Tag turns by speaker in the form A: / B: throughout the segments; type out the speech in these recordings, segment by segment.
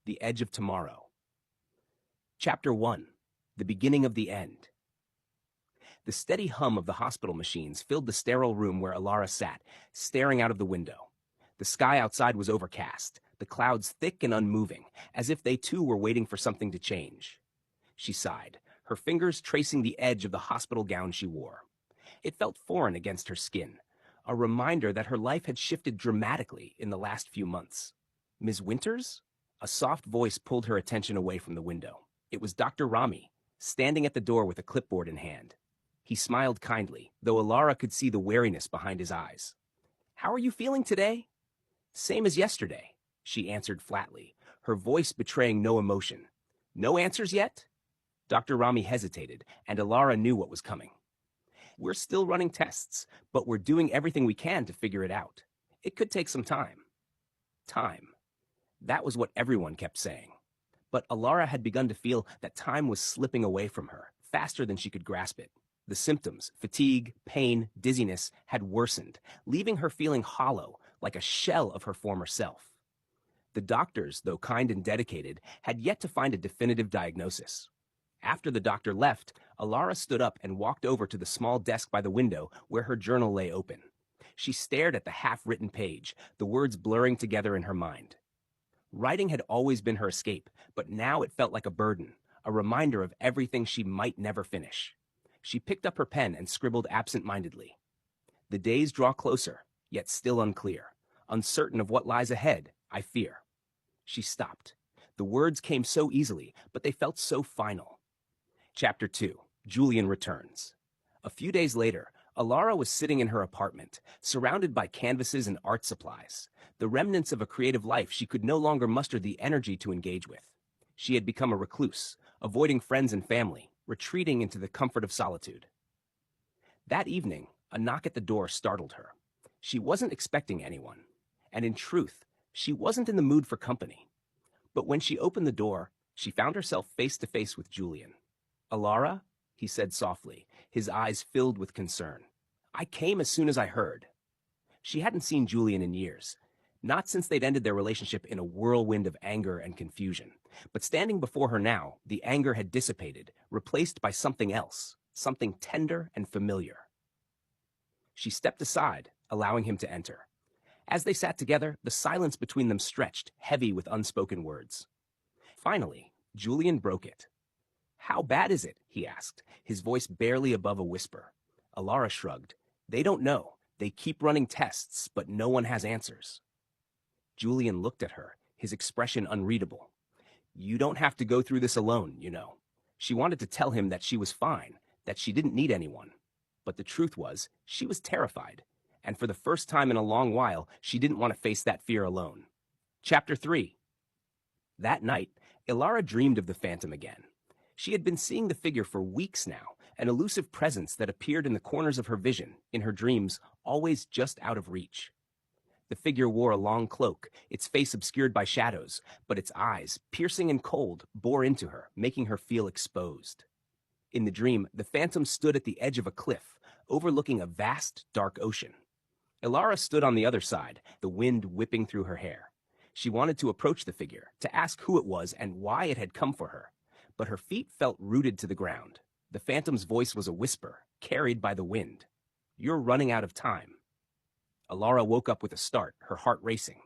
A: The Edge of Tomorrow. Chapter 1. The Beginning of the End. The steady hum of the hospital machines filled the sterile room where Elara sat, staring out of the window. The sky outside was overcast, the clouds thick and unmoving, as if they too were waiting for something to change. She sighed, her fingers tracing the edge of the hospital gown she wore. It felt foreign against her skin, a reminder that her life had shifted dramatically in the last few months. Ms. Winters? A soft voice pulled her attention away from the window. It was Dr. Rami, standing at the door with a clipboard in hand. He smiled kindly, though Elara could see the wariness behind his eyes. "How are you feeling today?" "Same as yesterday," she answered flatly, her voice betraying no emotion. "No answers yet?" Dr. Rami hesitated, and Elara knew what was coming. "We're still running tests, but we're doing everything we can to figure it out. It could take some time." Time. That was what everyone kept saying. But Elara had begun to feel that time was slipping away from her, faster than she could grasp it. The symptoms, fatigue, pain, dizziness, had worsened, leaving her feeling hollow, like a shell of her former self. The doctors, though kind and dedicated, had yet to find a definitive diagnosis. After the doctor left, Elara stood up and walked over to the small desk by the window where her journal lay open. She stared at the half-written page, the words blurring together in her mind. Writing had always been her escape, but now it felt like a burden, a reminder of everything she might never finish. She picked up her pen and scribbled absent-mindedly. "The days draw closer, yet still unclear. Uncertain of what lies ahead, I fear." She stopped. The words came so easily, but they felt so final. Chapter 2. Julian returns. A few days later, Elara was sitting in her apartment, surrounded by canvases and art supplies, the remnants of a creative life she could no longer muster the energy to engage with. She had become a recluse, avoiding friends and family, retreating into the comfort of solitude. That evening, a knock at the door startled her. She wasn't expecting anyone, and in truth, she wasn't in the mood for company. But when she opened the door, she found herself face to face with Julian. "Elara?" he said softly, his eyes filled with concern. "I came as soon as I heard." She hadn't seen Julian in years, not since they'd ended their relationship in a whirlwind of anger and confusion. But standing before her now, the anger had dissipated, replaced by something else, something tender and familiar. She stepped aside, allowing him to enter. As they sat together, the silence between them stretched, heavy with unspoken words. Finally, Julian broke it. "How bad is it?" he asked, his voice barely above a whisper. Elara shrugged. "They don't know. They keep running tests, but no one has answers." Julian looked at her, his expression unreadable. "You don't have to go through this alone, you know." She wanted to tell him that she was fine, that she didn't need anyone. But the truth was, she was terrified. And for the first time in a long while, she didn't want to face that fear alone. Chapter 3. That night, Elara dreamed of the phantom again. She had been seeing the figure for weeks now, an elusive presence that appeared in the corners of her vision, in her dreams, always just out of reach. The figure wore a long cloak, its face obscured by shadows, but its eyes, piercing and cold, bore into her, making her feel exposed. In the dream, the phantom stood at the edge of a cliff, overlooking a vast, dark ocean. Elara stood on the other side, the wind whipping through her hair. She wanted to approach the figure, to ask who it was and why it had come for her. But her feet felt rooted to the ground. The phantom's voice was a whisper, carried by the wind. "You're running out of time." Elara woke up with a start, her heart racing.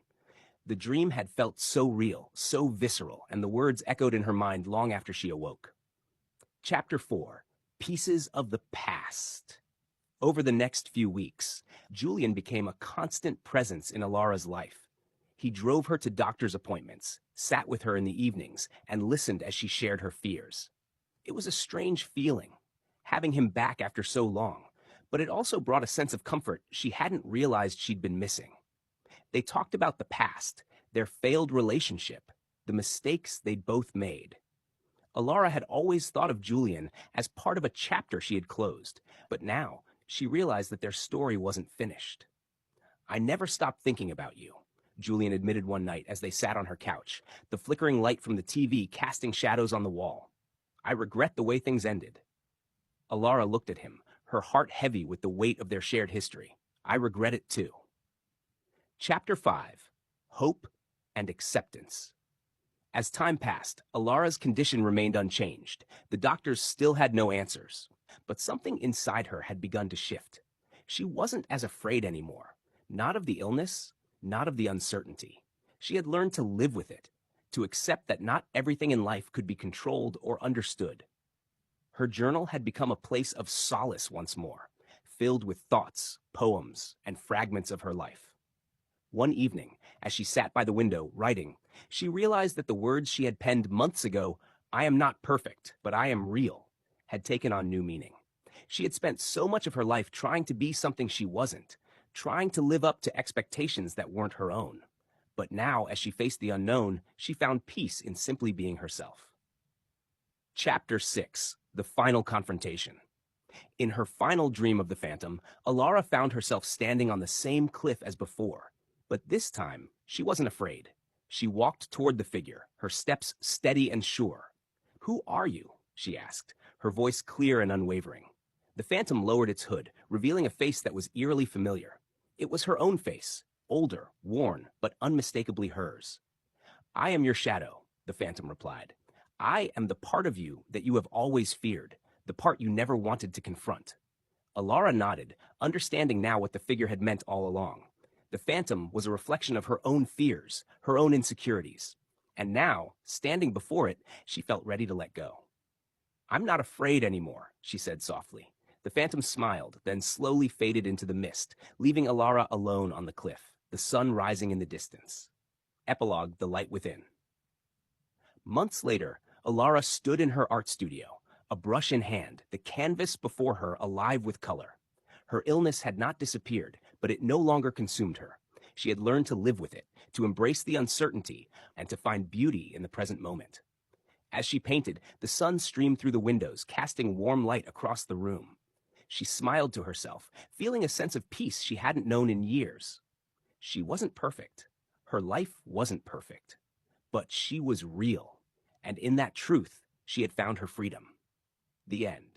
A: The dream had felt so real, so visceral, and the words echoed in her mind long after she awoke. Chapter 4. Pieces of the Past. Over the next few weeks, Julian became a constant presence in Elara's life. He drove her to doctor's appointments, sat with her in the evenings, and listened as she shared her fears. It was a strange feeling, having him back after so long, but it also brought a sense of comfort she hadn't realized she'd been missing. They talked about the past, their failed relationship, the mistakes they'd both made. Elara had always thought of Julian as part of a chapter she had closed, but now she realized that their story wasn't finished. "I never stopped thinking about you," Julian admitted one night as they sat on her couch, the flickering light from the TV casting shadows on the wall. "I regret the way things ended." Elara looked at him, her heart heavy with the weight of their shared history. "I regret it too." Chapter 5. Hope and Acceptance. As time passed, Alara's condition remained unchanged. The doctors still had no answers. But something inside her had begun to shift. She wasn't as afraid anymore. Not of the illness, not of the uncertainty. She had learned to live with it, to accept that not everything in life could be controlled or understood. Her journal had become a place of solace once more, filled with thoughts, poems, and fragments of her life. One evening, as she sat by the window writing, she realized that the words she had penned months ago, "I am not perfect, but I am real," had taken on new meaning. She had spent so much of her life trying to be something she wasn't, trying to live up to expectations that weren't her own. But now, as she faced the unknown, she found peace in simply being herself. Chapter 6: The Final Confrontation. In her final dream of the Phantom, Elara found herself standing on the same cliff as before. But this time, she wasn't afraid. She walked toward the figure, her steps steady and sure. "Who are you?" she asked, her voice clear and unwavering. The Phantom lowered its hood, revealing a face that was eerily familiar. It was her own face, older, worn, but unmistakably hers. "I am your shadow," the Phantom replied. "I am the part of you that you have always feared, the part you never wanted to confront." Elara nodded, understanding now what the figure had meant all along. The Phantom was a reflection of her own fears, her own insecurities. And now, standing before it, she felt ready to let go. "I'm not afraid anymore," she said softly. The Phantom smiled, then slowly faded into the mist, leaving Elara alone on the cliff, the sun rising in the distance. Epilogue: The Light Within. Months later, Elara stood in her art studio, a brush in hand, the canvas before her alive with color. Her illness had not disappeared, but it no longer consumed her. She had learned to live with it, to embrace the uncertainty, and to find beauty in the present moment. As she painted, the sun streamed through the windows, casting warm light across the room. She smiled to herself, feeling a sense of peace she hadn't known in years. She wasn't perfect. Her life wasn't perfect. But she was real, and in that truth, she had found her freedom. The end.